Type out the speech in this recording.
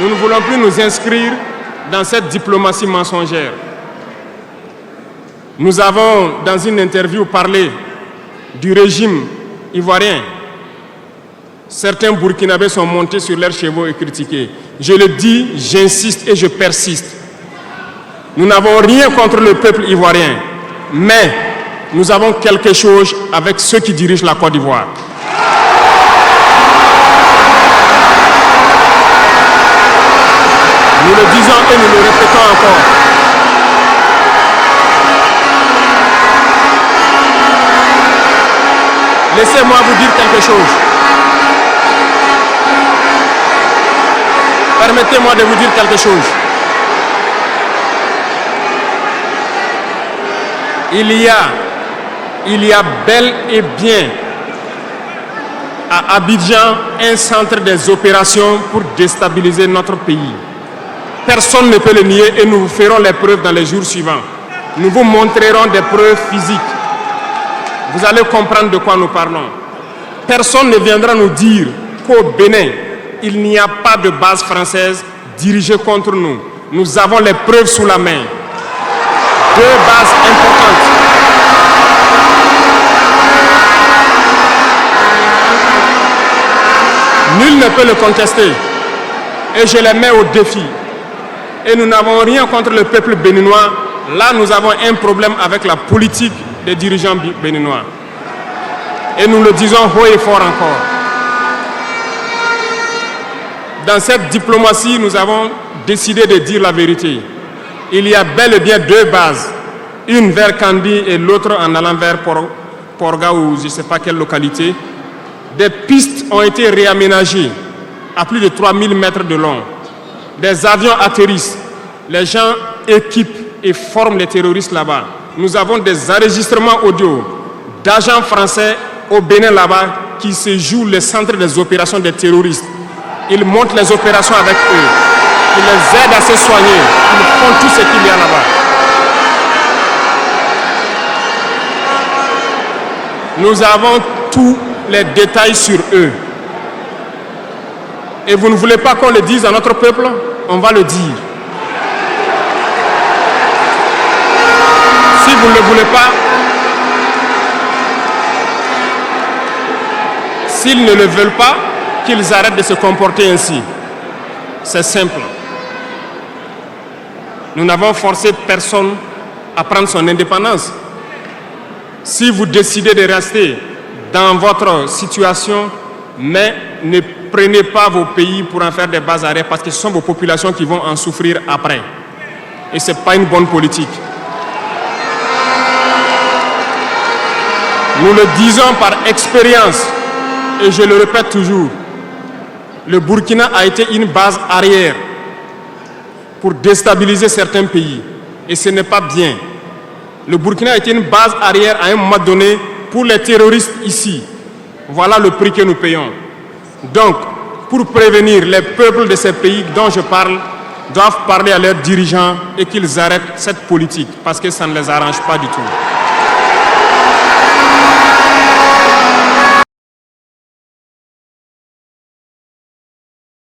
Nous ne voulons plus nous inscrire dans cette diplomatie mensongère. Nous avons, dans une interview, parlé du régime ivoirien. Certains Burkinabés sont montés sur leurs chevaux et critiqués. Je le dis, j'insiste et je persiste. Nous n'avons rien contre le peuple ivoirien, mais nous avons quelque chose avec ceux qui dirigent la Côte d'Ivoire. Nous le disons et nous le répétons encore. Laissez-moi vous dire quelque chose. Permettez-moi de vous dire quelque chose. Il y a bel et bien à Abidjan un centre des opérations pour déstabiliser notre pays. Personne ne peut le nier et nous vous ferons les preuves dans les jours suivants. Nous vous montrerons des preuves physiques. Vous allez comprendre de quoi nous parlons. Personne ne viendra nous dire qu'au Bénin, il n'y a pas de base française dirigée contre nous. Nous avons les preuves sous la main. 2 bases importantes. Nul ne peut le contester. Et je les mets au défi. Et nous n'avons rien contre le peuple béninois. Là, nous avons un problème avec la politique des dirigeants béninois. Et nous le disons haut et fort encore. Dans cette diplomatie, nous avons décidé de dire la vérité. Il y a bel et bien 2 bases. Une vers Kandi et l'autre en allant vers Porga ou je ne sais pas quelle localité. Des pistes ont été réaménagées à plus de 3000 mètres de long. Des avions atterrissent. Les gens équipent et forment les terroristes là-bas. Nous avons des enregistrements audio d'agents français au Bénin là-bas qui se jouent le centre des opérations des terroristes. Ils montent les opérations avec eux. Ils les aident à se soigner. Ils font tout ce qu'il y a là-bas. Nous avons tous les détails sur eux. Et vous ne voulez pas qu'on le dise à notre peuple? On va le dire. Si vous ne le voulez pas, s'ils ne le veulent pas, qu'ils arrêtent de se comporter ainsi. C'est simple. Nous n'avons forcé personne à prendre son indépendance. Si vous décidez de rester dans votre situation, mais ne prenez pas vos pays pour en faire des bases arrière parce que ce sont vos populations qui vont en souffrir après. Et ce n'est pas une bonne politique. Nous le disons par expérience, et je le répète toujours, le Burkina a été une base arrière pour déstabiliser certains pays. Et ce n'est pas bien. Le Burkina a été une base arrière à un moment donné pour les terroristes ici. Voilà le prix que nous payons. Donc, pour prévenir les peuples de ces pays dont je parle, doivent parler à leurs dirigeants et qu'ils arrêtent cette politique parce que ça ne les arrange pas du tout.